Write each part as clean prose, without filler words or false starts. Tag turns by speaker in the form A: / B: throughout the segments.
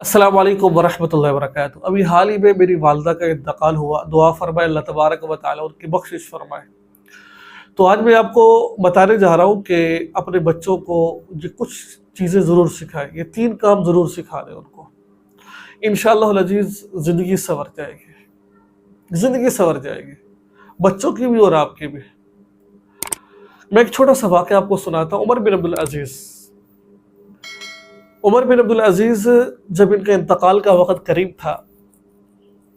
A: अस्सलाम वालेकुम वरहमतुल्लाहि वबरकातुहू। अभी हाल ही में मेरी वालदा का इंतकाल हुआ। दुआ फरमाए अल्लाह तबारक व तआला उनकी बख्शिश फरमाए। तो आज मैं आपको बताने जा रहा हूँ कि अपने बच्चों को जो कुछ चीज़ें ज़रूर सिखाएं। ये 3 काम ज़रूर सिखा दें उनको। इंशाअल्लाह अज़ीज़ ज़िंदगी संवर जाएगी, ज़िंदगी संवर जाएगी, बच्चों की भी और आपकी भी। मैं एक छोटा सा वाक़या आपको सुनाता हूँ। उमर बिन अब्दुल अज़ीज़ जब इनका इंतकाल का वक़्त करीब था,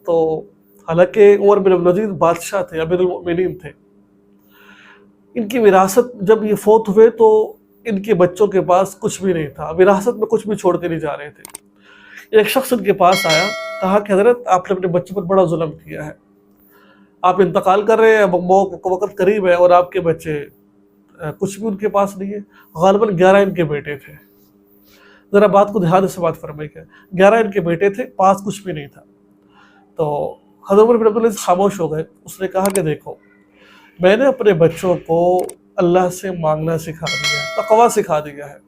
A: तो हालांकि उमर बिन अब्दुल अज़ीज़ बादशाह थे, अमीरुल मोमिनीन थे। इनकी विरासत जब ये फौत हुए तो इनके बच्चों के पास कुछ भी नहीं था, विरासत में कुछ भी छोड़ के नहीं जा रहे थे। एक शख्स उनके पास आया, कहा कि हज़रत आपने अपने बच्चों पर बड़ा जुल्म किया है, आप इंतकाल कर रहे हैं, मौत का वक़्त करीब है और आपके बच्चे कुछ भी उनके पास नहीं है। ग़ालिबन 11 इनके बेटे थे। ज़रा बात को ध्यान से बात फरमाइएगा, 11 इनके बेटे थे, पास कुछ भी नहीं था। तो हज़रत उमर बिन अब्दुल अज़ीज़ खामोश हो गए। उसने कहा कि देखो, मैंने अपने बच्चों को अल्लाह से मांगना सिखा दिया है, तक़वा सिखा दिया है,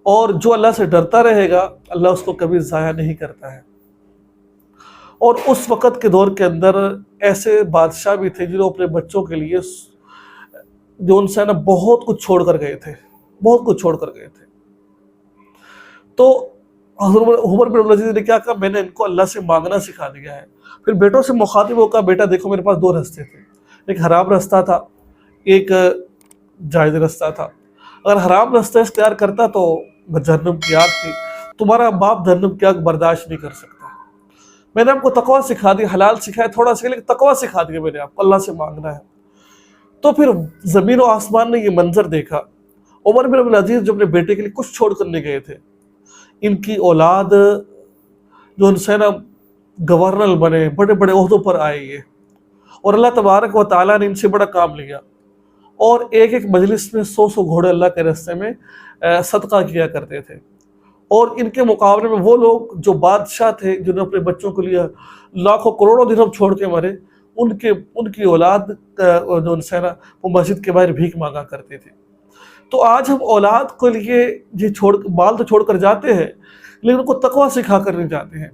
A: और जो अल्लाह से डरता रहेगा अल्लाह उसको कभी ज़ाया नहीं करता है। और उस वक़्त के दौर के अंदर ऐसे बादशाह भी थे जिन्होंने अपने बच्चों के लिए जो उनसे ना बहुत कुछ छोड़ कर गए थे, बहुत कुछ छोड़ कर गए थे। तो उमर बिन अब्दुल अज़ीज़ ने क्या कहा, मैंने इनको अल्लाह से मांगना सिखा दिया है। फिर बेटों से मुखातिब होकर, बेटा देखो मेरे पास 2 रास्ते थे, एक हराम रास्ता था, एक जायज़ रास्ता था। अगर हराम रास्ता इख्तियार करता तो जहन्नम की आग थी, तुम्हारा बाप जहन्नम की आग बर्दाश्त नहीं कर सकता। मैंने आपको तक़वा सिखा दी, हलाल सिखाया थोड़ा सा, लेकिन तक़वा सिखा दिया मैंने आपको, अल्लाह से मांगना है। तो फिर ज़मीन और आसमान ने ये मंजर देखा। उमर बिन अब्दुल अज़ीज़ जो अपने बेटे के लिए कुछ छोड़ कर नहीं गए थे, इनकी औलाद जो उनसे ना गवर्नर बने, बड़े बड़े ओहदों पर आए ये, और अल्लाह तबारक व तआला ने इनसे बड़ा काम लिया। और एक एक मजलिस में 100 घोड़े अल्लाह के रास्ते में सदका किया करते थे। और इनके मुकाबले में वो लोग जो बादशाह थे, जिन्होंने अपने बच्चों के लिए लाखों करोड़ों दिरहम छोड़ के मरे, उनकी औलाद जो उनसे ना वो मस्जिद के बाहर भीख मांगा करते थे। तो आज हम औलाद के लिए ये माल तो छोड़ कर जाते हैं, लेकिन उनको तक़वा सिखा कर नहीं जाते हैं।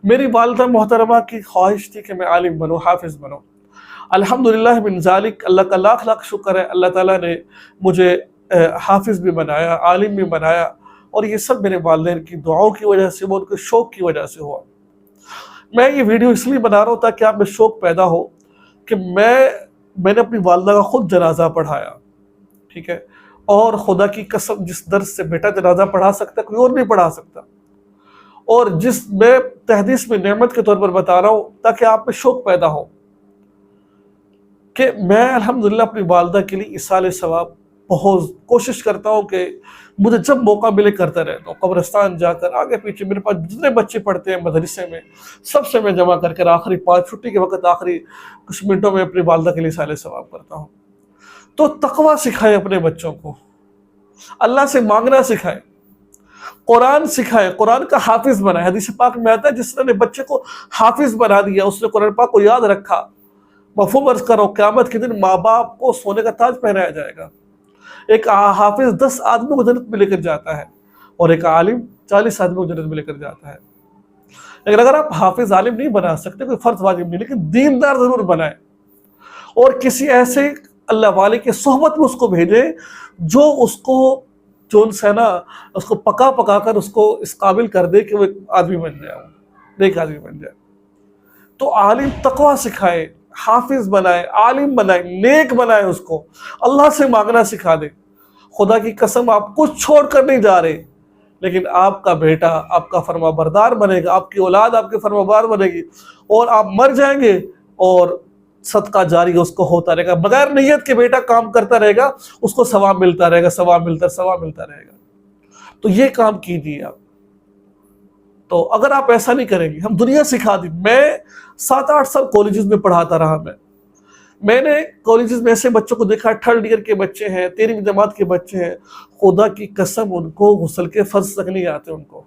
A: मेरी वालिदा मोहतरमा की ख्वाहिश थी कि मैं आलिम बनूँ, हाफिज़ बनूँ। अल्हम्दुलिल्लाह मिन ज़ालिक, अल्लाह का लाख लाख शुक्र है, अल्लाह ताला ने मुझे हाफिज़ भी बनाया, आलिम भी बनाया, और ये सब मेरे वालिदैन की दुआओं की वजह से, वो उनके शौक़ की वजह से हुआ। मैं ये वीडियो इसलिए बना रहा हूँ ताकि आप में शौक़ पैदा हो कि मैंने अपनी वालिदा का खुद जनाजा पढ़ाया, ठीक है, और खुदा की कसम जिस दर्द से बेटा जनाजा पढ़ा सकता है कोई और नहीं पढ़ा सकता, और जिस मैं तहदीस में नेमत के तौर पर बता रहा हूँ ताकि आप में शौक़ पैदा हो कि मैं अल्हम्दुलिल्लाह अपनी वालिदा के लिए इसाले सवाब बहुत कोशिश करता हूँ कि मुझे जब मौका मिले करता रहता हूँ। कब्रिस्तान जाकर आगे पीछे मेरे पास जितने बच्चे पढ़ते हैं मदरसे में, सबसे मैं जमा करके आखिरी 5 छुट्टी के वक्त आखिरी कुछ मिनटों में अपनी वालिदा के लिए इसाले सवाब करता हूँ। तो तक़वा सिखाए अपने बच्चों को, अल्लाह से मांगना सिखाए, कुरान सिखाए, कुरान का हाफिज बनाए। हदीस पाक में आता है जिसने बच्चे को हाफिज बना दिया, उसने कुरान पाक को याद रखा, मफ़हूम अर्ज़ करो, क़यामत के दिन माँ बाप को सोने का ताज पहनाया जाएगा। एक हाफिज 10 आदमियों को जन्नत में लेकर जाता है, और एक आलिम 40 आदमियों को जन्नत में लेकर जाता है। लेकिन अगर आप हाफिज आलिम नहीं बना सकते, कोई फ़र्ज़ वाजिब नहीं, लेकिन दीनदार ज़रूर बनाए, और किसी ऐसे अल्लाह वाले की सोहबत में उसको भेजे जो उसको जो उनसे ना उसको पका कर उसको इस काबिल कर दे कि वो एक आदमी बन जाए, नेक आदमी बन जाए। तो आलिम तक़वा सिखाए, हाफिज बनाए, आलिम बनाए, नेक बनाए, उसको अल्लाह से मांगना सिखा दे। खुदा की कसम आप कुछ छोड़ कर नहीं जा रहे, लेकिन आपका बेटा आपका फरमाबरदार बनेगा, आपकी औलाद आपके फरमाबरदार बनेगी, और आप मर जाएंगे और सदका जारी उसको होता रहेगा, बगैर नियत के बेटा काम करता रहेगा, उसको सवाब मिलता रहेगा, सवाब मिलता रहेगा। तो ये काम कीजिए आप। तो अगर आप ऐसा नहीं करेंगे, हम दुनिया सिखा दी। मैं 7-8 साल कॉलेजेस में पढ़ाता रहा। मैंने कॉलेजेस में ऐसे बच्चों को देखा, 3rd ईयर के बच्चे हैं, 13वीं जमात के बच्चे हैं, खुदा की कसम उनको गुस्ल के फर्ज तक नहीं आते उनको,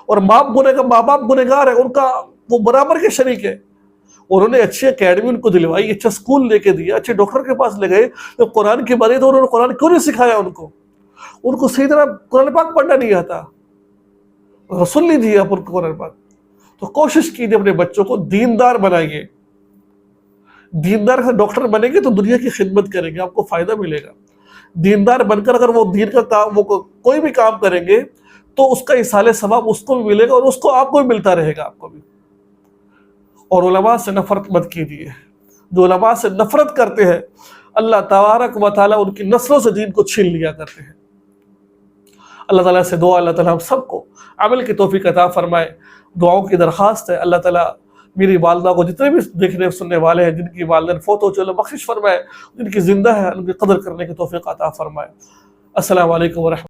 A: और माँ बाप गुनहगार है, उनका वो बराबर के शरीक है। उन्होंने अच्छी एकेडमी उनको दिलवाई, अच्छा स्कूल लेके दिया, अच्छे डॉक्टर के पास ले गए, तो कुरान की बात तो उन्होंने कुरान क्यों नहीं सिखाया उनको सही तरह कुरान पाक पढ़ना नहीं आता। رسول لیجیے آپ ان کو قرآن پاک. تو کوشش کیجیے اپنے بچوں کو دیندار بنائیے. دیندار سے ڈاکٹر بنیں گے تو دنیا کی خدمت کریں گے، آپ کو فائدہ ملے گا. دیندار بن کر اگر وہ دین کا کام، وہ کوئی بھی کام کریں گے تو اس کا ایصال ثواب اس کو بھی ملے گا اور اس کو آپ کو بھی ملتا رہے گا، آپ کو بھی. اور علماء سے نفرت مت کیجیے. جو علماء سے نفرت کرتے ہیں اللہ تبارک و تعالیٰ ان کی نسلوں سے دین کو چھین لیا کرتے ہیں. اللہ تعالیٰ سے دعا، اللہ تعالیٰ ہم سب کو عمل کی توفیق عطا فرمائے. دعاؤں کی درخواست ہے اللہ تعالیٰ میری والدہ کو، جتنے بھی دیکھنے سننے والے ہیں جن کی والدین فوت ہو چلے، بخشش فرمائے. جن کی زندہ ہے ان کی قدر کرنے کی توفیق عطا فرمائے. السلام علیکم ورحمۃ اللہ.